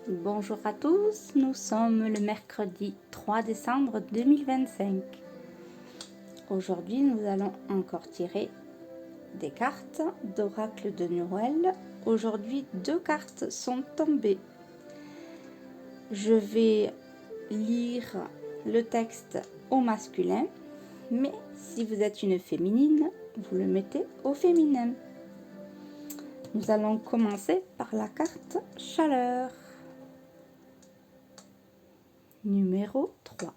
Bonjour à tous, nous sommes le mercredi 3 décembre 2025. Aujourd'hui, nous allons encore tirer des cartes d'oracle de Noël. Aujourd'hui, 2 cartes sont tombées. Je vais lire le texte au masculin, mais si vous êtes une féminine, vous le mettez au féminin. Nous allons commencer par la carte chaleur. Numéro 3.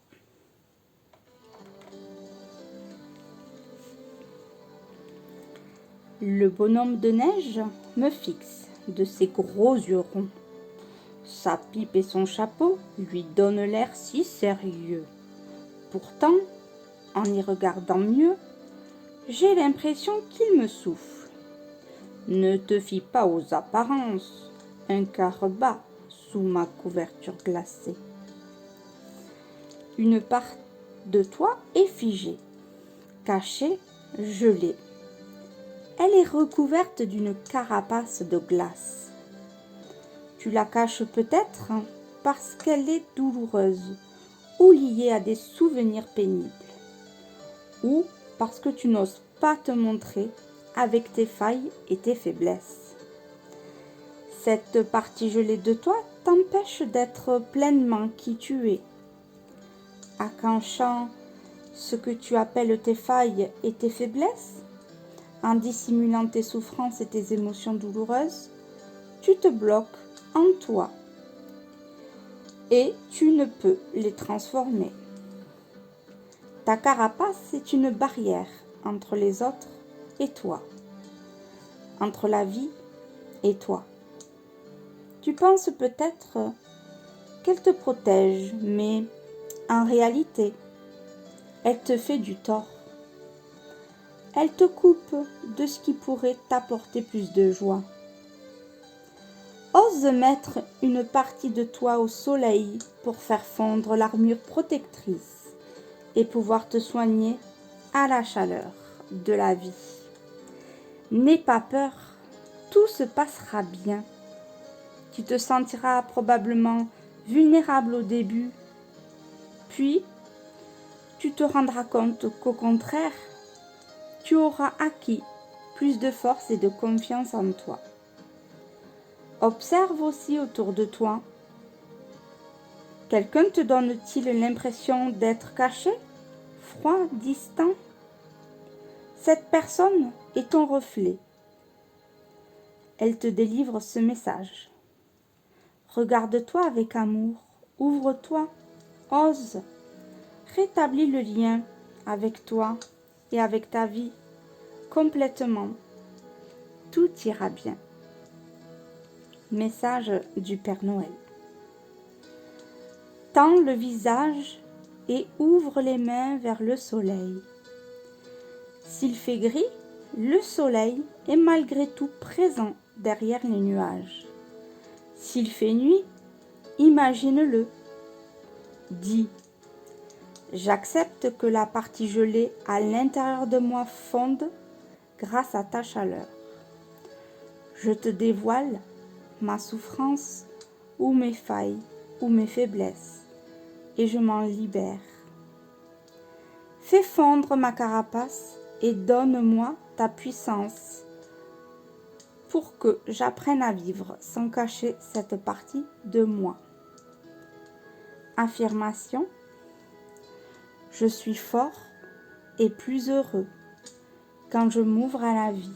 Le bonhomme de neige me fixe de ses gros yeux ronds. Sa pipe et son chapeau lui donnent l'air si sérieux. Pourtant, en y regardant mieux, j'ai l'impression qu'il me souffle. Ne te fie pas aux apparences, un quart bas sous ma couverture glacée. Une part de toi est figée, cachée, gelée. Elle est recouverte d'une carapace de glace. Tu la caches peut-être parce qu'elle est douloureuse ou liée à des souvenirs pénibles, ou parce que tu n'oses pas te montrer avec tes failles et tes faiblesses. Cette partie gelée de toi t'empêche d'être pleinement qui tu es. Accachant ce que tu appelles tes failles et tes faiblesses, en dissimulant tes souffrances et tes émotions douloureuses, tu te bloques en toi et tu ne peux les transformer. Ta carapace est une barrière entre les autres et toi, entre la vie et toi. Tu penses peut-être qu'elle te protège, mais en réalité, elle te fait du tort. Elle te coupe de ce qui pourrait t'apporter plus de joie. Ose mettre une partie de toi au soleil pour faire fondre l'armure protectrice et pouvoir te soigner à la chaleur de la vie. N'aie pas peur, tout se passera bien. Tu te sentiras probablement vulnérable au début, puis tu te rendras compte qu'au contraire, tu auras acquis plus de force et de confiance en toi. Observe aussi autour de toi. Quelqu'un te donne-t-il l'impression d'être caché, froid, distant? Cette personne est ton reflet. Elle te délivre ce message. Regarde-toi avec amour, ouvre-toi, ose, rétablis le lien avec toi et avec ta vie complètement. Tout ira bien. Message du Père Noël. Tends le visage et ouvre les mains vers le soleil. S'il fait gris, le soleil est malgré tout présent derrière les nuages. S'il fait nuit, imagine-le. Dis, j'accepte que la partie gelée à l'intérieur de moi fonde grâce à ta chaleur. Je te dévoile ma souffrance ou mes failles ou mes faiblesses et je m'en libère. Fais fondre ma carapace et donne-moi ta puissance pour que j'apprenne à vivre sans cacher cette partie de moi. Affirmation. Je suis fort et plus heureux quand je m'ouvre à la vie.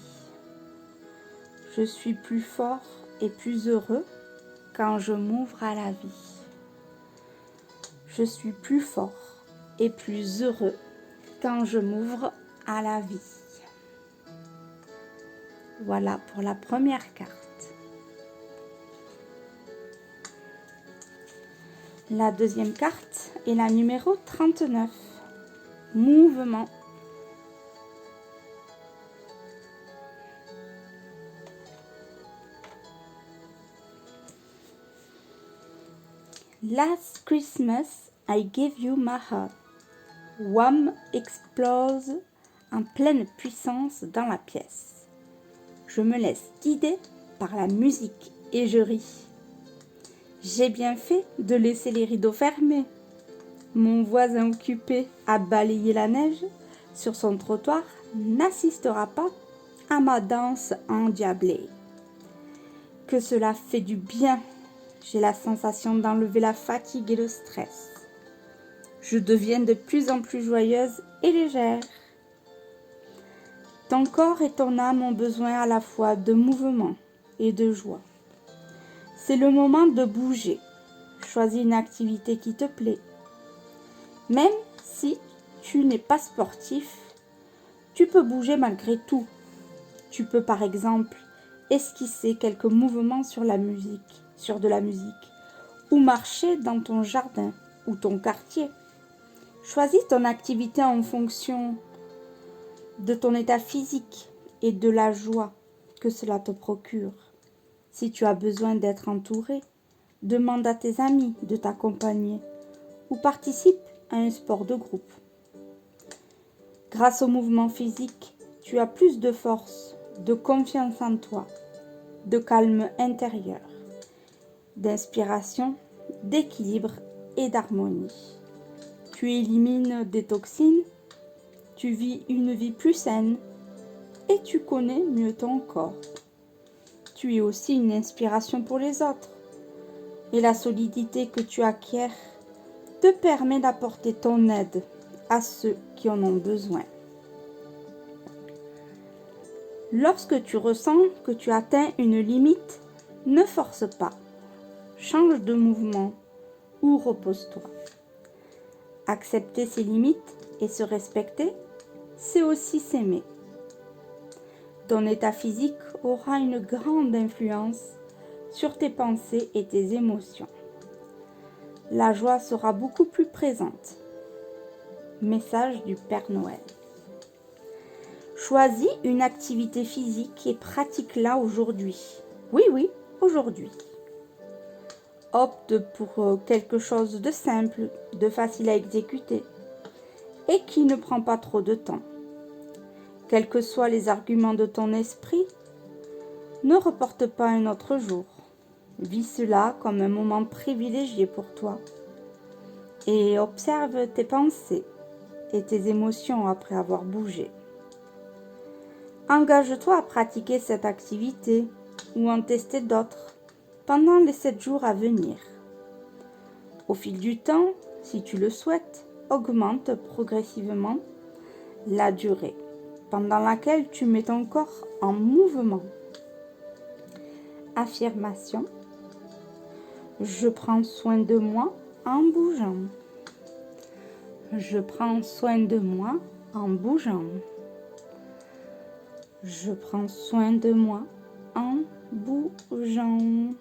Je suis plus fort et plus heureux quand je m'ouvre à la vie. Je suis plus fort et plus heureux quand je m'ouvre à la vie. Voilà pour la première carte. La deuxième carte est la numéro 39. Mouvement. Last Christmas, I gave you my heart. Wham explose en pleine puissance dans la pièce. Je me laisse guider par la musique et je ris. J'ai bien fait de laisser les rideaux fermés. Mon voisin occupé à balayer la neige sur son trottoir n'assistera pas à ma danse endiablée. Que cela fait du bien. J'ai la sensation d'enlever la fatigue et le stress. Je deviens de plus en plus joyeuse et légère. Ton corps et ton âme ont besoin à la fois de mouvement et de joie. C'est le moment de bouger. Choisis une activité qui te plaît. Même si tu n'es pas sportif, tu peux bouger malgré tout. Tu peux par exemple esquisser quelques mouvements sur de la musique, ou marcher dans ton jardin ou ton quartier. Choisis ton activité en fonction de ton état physique et de la joie que cela te procure. Si tu as besoin d'être entouré, demande à tes amis de t'accompagner ou participe à un sport de groupe. Grâce au mouvement physique, tu as plus de force, de confiance en toi, de calme intérieur, d'inspiration, d'équilibre et d'harmonie. Tu élimines des toxines, tu vis une vie plus saine et tu connais mieux ton corps. Tu es aussi une inspiration pour les autres et la solidité que tu acquiers te permet d'apporter ton aide à ceux qui en ont besoin. Lorsque tu ressens que tu atteins une limite, ne force pas, change de mouvement ou repose-toi. Accepter ses limites et se respecter, c'est aussi s'aimer. Ton état physique aura une grande influence sur tes pensées et tes émotions. La joie sera beaucoup plus présente. Message du Père Noël. Choisis une activité physique et pratique-la aujourd'hui. Oui, aujourd'hui. Opte pour quelque chose de simple, de facile à exécuter et qui ne prend pas trop de temps. Quels que soient les arguments de ton esprit, ne reporte pas un autre jour. Vis cela comme un moment privilégié pour toi et observe tes pensées et tes émotions après avoir bougé. Engage-toi à pratiquer cette activité ou en tester d'autres pendant les 7 jours à venir. Au fil du temps, si tu le souhaites, augmente progressivement la durée pendant laquelle tu mets ton corps en mouvement. Affirmation. Je prends soin de moi en bougeant. Je prends soin de moi en bougeant. Je prends soin de moi en bougeant.